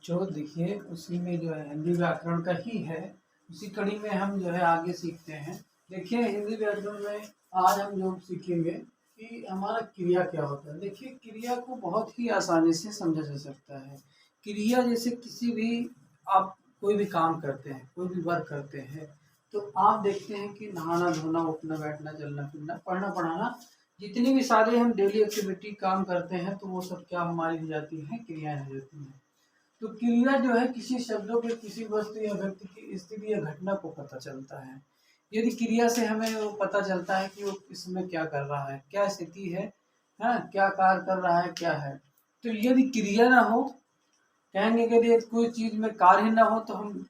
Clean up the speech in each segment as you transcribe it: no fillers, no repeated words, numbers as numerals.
बच्चों देखिए, उसी में जो है हिंदी व्याकरण का ही है, उसी कड़ी में हम जो है आगे सीखते हैं। देखिए हिंदी व्याकरण में आज हम जो सीखेंगे कि हमारा क्रिया क्या होता है। देखिए क्रिया को बहुत ही आसानी से समझा जा सकता है। क्रिया जैसे किसी भी आप कोई भी काम करते हैं, कोई भी वर्क करते हैं, तो आप देखते हैं कि नहाना धोना, उठना बैठना, चलना फिरना, पढ़ना पढ़ाना, जितनी भी सारे हम डेली एक्टिविटी काम करते हैं तो वो सब क्या हमारी हो जाती हैं, क्रियाएं हो जाती हैं। तो क्रिया जो है किसी शब्दों के किसी वस्तु या व्यक्ति की स्थिति या घटना को पता चलता है। यदि क्रिया से हमें वो पता चलता है कि वो इसमें क्या कर रहा है, क्या स्थिति है, हाँ क्या कार्य कर रहा है, क्या है। तो यदि क्रिया ना हो, कहेंगे कि यदि कोई चीज में कार्य ना हो तो हम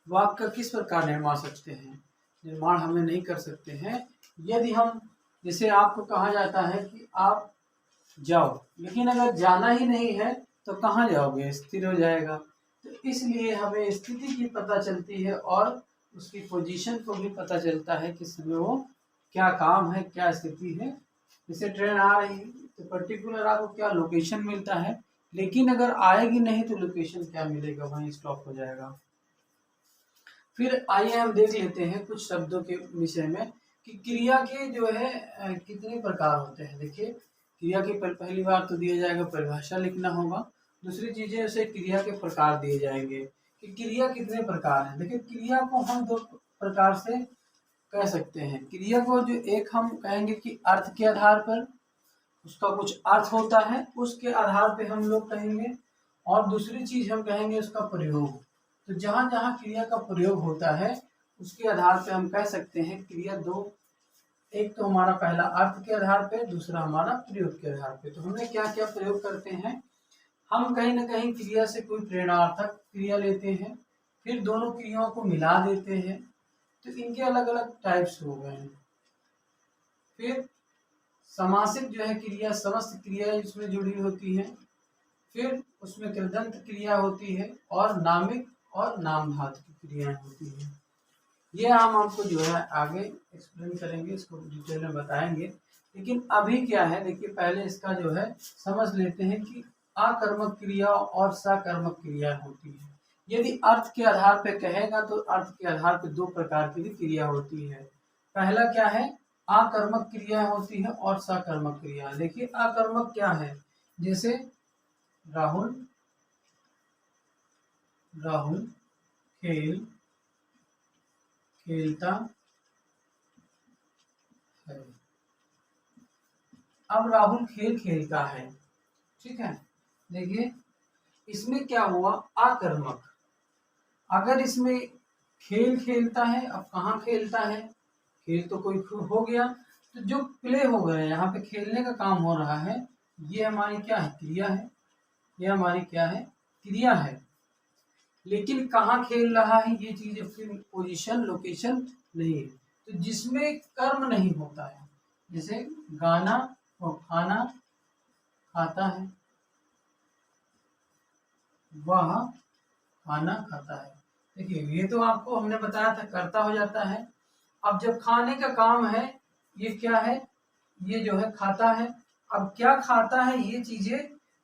वाक्य का किस प्रकार निर्माण सकते हैं, निर्माण हमें नहीं कर सकते हैं। यदि हम, जैसे आपको कहा जाता है कि आप जाओ, लेकिन अगर जाना ही नहीं है तो कहाँ जाओगे, स्थिर हो जाएगा। तो इसलिए हमें स्थिति की पता चलती है और उसकी पोजीशन को भी पता चलता है कि समय वो क्या काम है, क्या स्थिति है। जैसे ट्रेन आ रही तो पर्टिकुलर आपको क्या लोकेशन मिलता है, लेकिन अगर आएगी नहीं तो लोकेशन क्या मिलेगा, वहीं स्टॉप हो जाएगा। फिर आइए हम देख लेते हैं कुछ शब्दों के विषय में कि क्रिया के जो है कितने प्रकार होते हैं। देखिए क्रिया की पहली बार तो दिया जाएगा, परिभाषा लिखना होगा। दूसरी चीजें उसे क्रिया के प्रकार दिए जाएंगे कि क्रिया कितने प्रकार हैं। देखिए क्रिया को हम दो प्रकार से कह सकते हैं। क्रिया को जो एक हम कहेंगे कि अर्थ के आधार पर, उसका कुछ अर्थ होता है, उसके आधार पे हम लोग कहेंगे। और दूसरी चीज हम कहेंगे उसका प्रयोग। तो जहाँ जहाँ क्रिया का प्रयोग होता है उसके आधार पे हम कह सकते हैं क्रिया दो, एक तो हमारा पहला अर्थ के आधार पे, दूसरा हमारा प्रयोग के आधार पे। तो हमें क्या क्या प्रयोग करते हैं, हम कहीं ना कहीं क्रिया से कोई प्रेरणार्थक क्रिया लेते हैं, फिर दोनों क्रियाओं को मिला देते हैं। तो इनके अलग अलग टाइप्स हो गए हैं। फिर समासिक जो है क्रिया, समस्त क्रिया इसमें जुड़ी होती है। फिर उसमें कृदंत क्रिया होती है और नामिक और नामधातु की क्रियाएं होती है। ये हम आपको जो है आगे एक्सप्लेन करेंगे, इसको डिटेल में बताएंगे। लेकिन अभी क्या है, देखिए पहले इसका जो है समझ लेते हैं कि आकर्मक क्रिया और सकर्मक क्रिया होती है। यदि अर्थ के आधार पे कहेगा तो अर्थ के आधार पे दो प्रकार की भी क्रिया होती है। पहला क्या है, आकर्मक क्रिया होती है और सकर्मक क्रिया। देखिए आकर्मक क्या है, जैसे राहुल राहुल खेलता है। अब राहुल खेल खेलता है, ठीक है। देखिए इसमें क्या हुआ, आकर्मक। अगर इसमें खेल खेलता है, अब कहाँ खेलता है, खेल तो कोई हो गया, तो जो प्ले हो गया यहाँ पे खेलने का काम हो रहा है, ये हमारी क्या है, क्रिया है। ये हमारी क्या है, क्रिया है। लेकिन कहाँ खेल रहा है, ये चीज अपनी पोजीशन लोकेशन नहीं है। तो जिसमें कर्म नहीं होता है, जैसे गाना और खाना खाता है, वह खाना खाता है। देखिए ये तो आपको हमने बताया था करता हो जाता है। अब जब खाने का काम है, ये क्या है, ये जो है खाता है। अब क्या खाता है, ये चीजें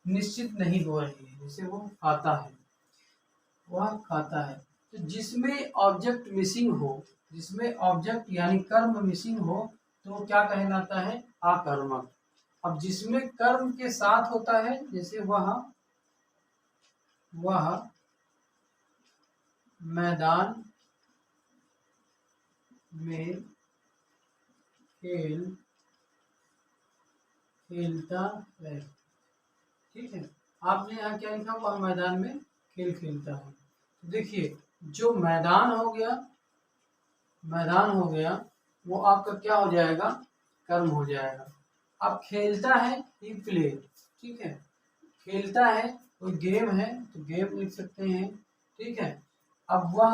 निश्चित नहीं हो रही है। जैसे वो खाता है, वह खाता है। तो जिसमें ऑब्जेक्ट मिसिंग हो, जिसमें ऑब्जेक्ट यानी कर्म मिसिंग हो, तो वो क्या कहलाता है, आकर्मक। अब जिसमें कर्म के साथ होता है, जैसे वह मैदान में खेलता है, ठीक है। आपने यहाँ क्या लिखा, वह मैदान में खेल खेलता है। तो देखिए जो मैदान हो गया वो आपका क्या हो जाएगा, कर्म हो जाएगा। अब खेलता है, ये प्ले, ठीक है। खेलता है, कोई गेम है तो गेम लिख सकते हैं, ठीक है। अब वह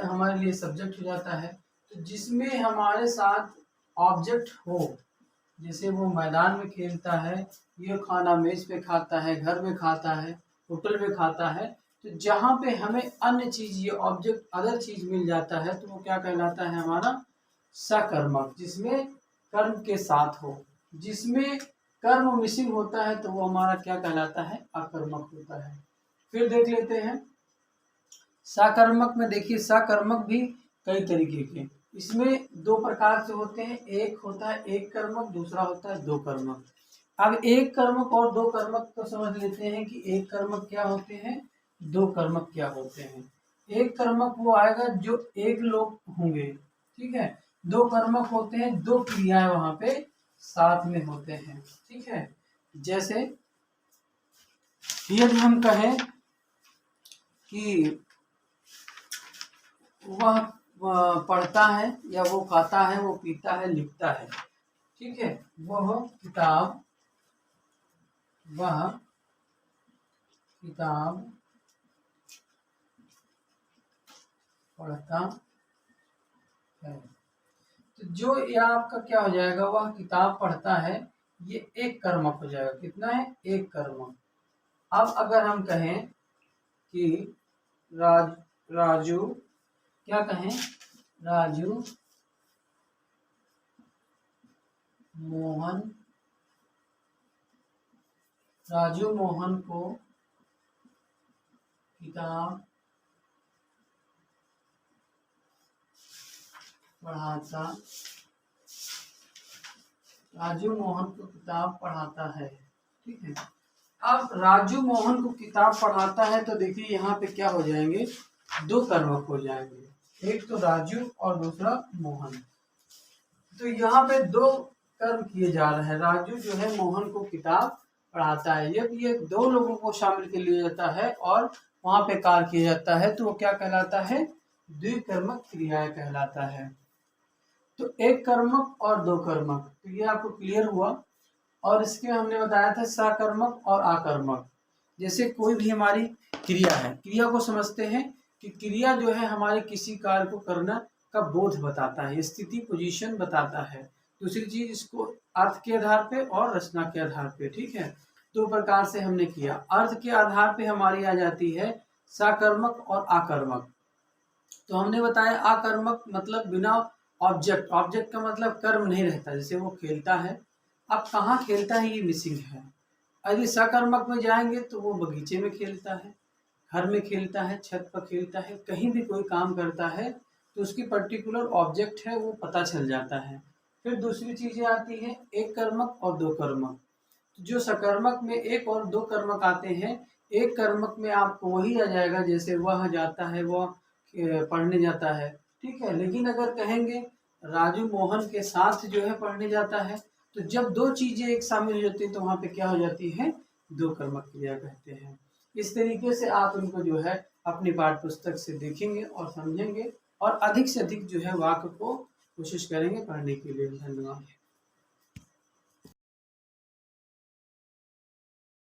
हमारे लिए सब्जेक्ट हो जाता है। तो जिसमें हमारे साथ ऑब्जेक्ट हो, जैसे वो मैदान में खेलता है, ये खाना मेज पे खाता है, घर में खाता है, होटल में खाता है। तो जहाँ पे हमें अन्य चीज, ये ऑब्जेक्ट अदर चीज मिल जाता है, तो वो क्या कहलाता है, हमारा सकर्मक, जिसमें कर्म के साथ हो। जिसमें कर्म मिसिंग होता है तो वो हमारा क्या कहलाता है, अकर्मक होता है। फिर देख लेते हैं सकर्मक में देखिए, सकर्मक भी कई तरीके के, इसमें दो प्रकार से होते हैं। एक होता है एक कर्मक, दूसरा होता है दो कर्मक। अब एक कर्मक और दो कर्मक को समझ लेते हैं कि एक कर्मक क्या होते हैं, दो कर्मक क्या होते हैं। एक कर्मक वो आएगा जो एक लोग होंगे, ठीक है। दो कर्मक होते हैं, दो क्रियाएं वहां पे साथ में होते हैं, ठीक है। जैसे यदि हम कहें कि वह पढ़ता है, या वो खाता है, वो पीता है, लिखता है, ठीक है। वह किताब पढ़ता है, तो जो ये आपका क्या हो जाएगा, वह किताब पढ़ता है, ये एक कर्मक हो जाएगा। कितना है, एक कर्मक। अब अगर हम कहें कि राजू, क्या कहें, राजू मोहन को किताब पढ़ाता, राजू मोहन को किताब पढ़ाता है, ठीक है। अब राजू मोहन को किताब पढ़ाता है, तो देखिए यहाँ पे क्या हो जाएंगे, दो कर्मक हो जाएंगे, एक तो राजू और दूसरा मोहन। तो यहाँ पे दो कर्म किए जा रहे हैं। राजू जो है मोहन को किताब पढ़ाता है, जब ये दो लोगों को शामिल कर लिया जाता है और वहां पे कार्य किया जाता है, तो वो क्या कहलाता है, द्विकर्मक क्रियाएं कहलाता है। तो एक कर्मक और दो कर्मक, तो ये आपको क्लियर हुआ। और इसके हमने बताया था सकर्मक और आकर्मक। जैसे कोई भी हमारी क्रिया है, क्रिया को समझते हैं कि क्रिया जो है हमारे किसी कार्य को करना का बोध बताता है, स्थिति पोजीशन बताता है। दूसरी चीज, इसको अर्थ के आधार पे और रचना के आधार पे, ठीक है। दो प्रकार से हमने किया। अर्थ के आधार पे हमारी आ जाती है सकर्मक और आकर्मक। तो हमने बताया आकर्मक मतलब बिना ऑब्जेक्ट, ऑब्जेक्ट का मतलब कर्म नहीं रहता, जैसे वो खेलता है, अब कहाँ खेलता है ये मिसिंग है। यदि सकर्मक में जाएंगे तो वो बगीचे में खेलता है, घर में खेलता है, छत पर खेलता है, कहीं भी कोई काम करता है, तो उसकी पर्टिकुलर ऑब्जेक्ट है वो पता चल जाता है। फिर दूसरी चीजें आती हैं एक कर्मक और दो कर्मक। जो सकर्मक में एक और दो कर्मक आते हैं, एक कर्मक में आपको वही आ जाएगा, जैसे वह जाता है, वह पढ़ने जाता है, ठीक है। लेकिन अगर कहेंगे राजू मोहन के साथ जो है पढ़ने जाता है, तो जब दो चीजें एक शामिल हो जाती है, तो वहां पे क्या हो जाती है, दो कर्मक क्रिया कहते हैं। इस तरीके से आप उनको जो है अपनी पाठ्य पुस्तक से देखेंगे और समझेंगे, और अधिक से अधिक जो है वाक्य को कोशिश करेंगे पढ़ने के लिए। धन्यवाद।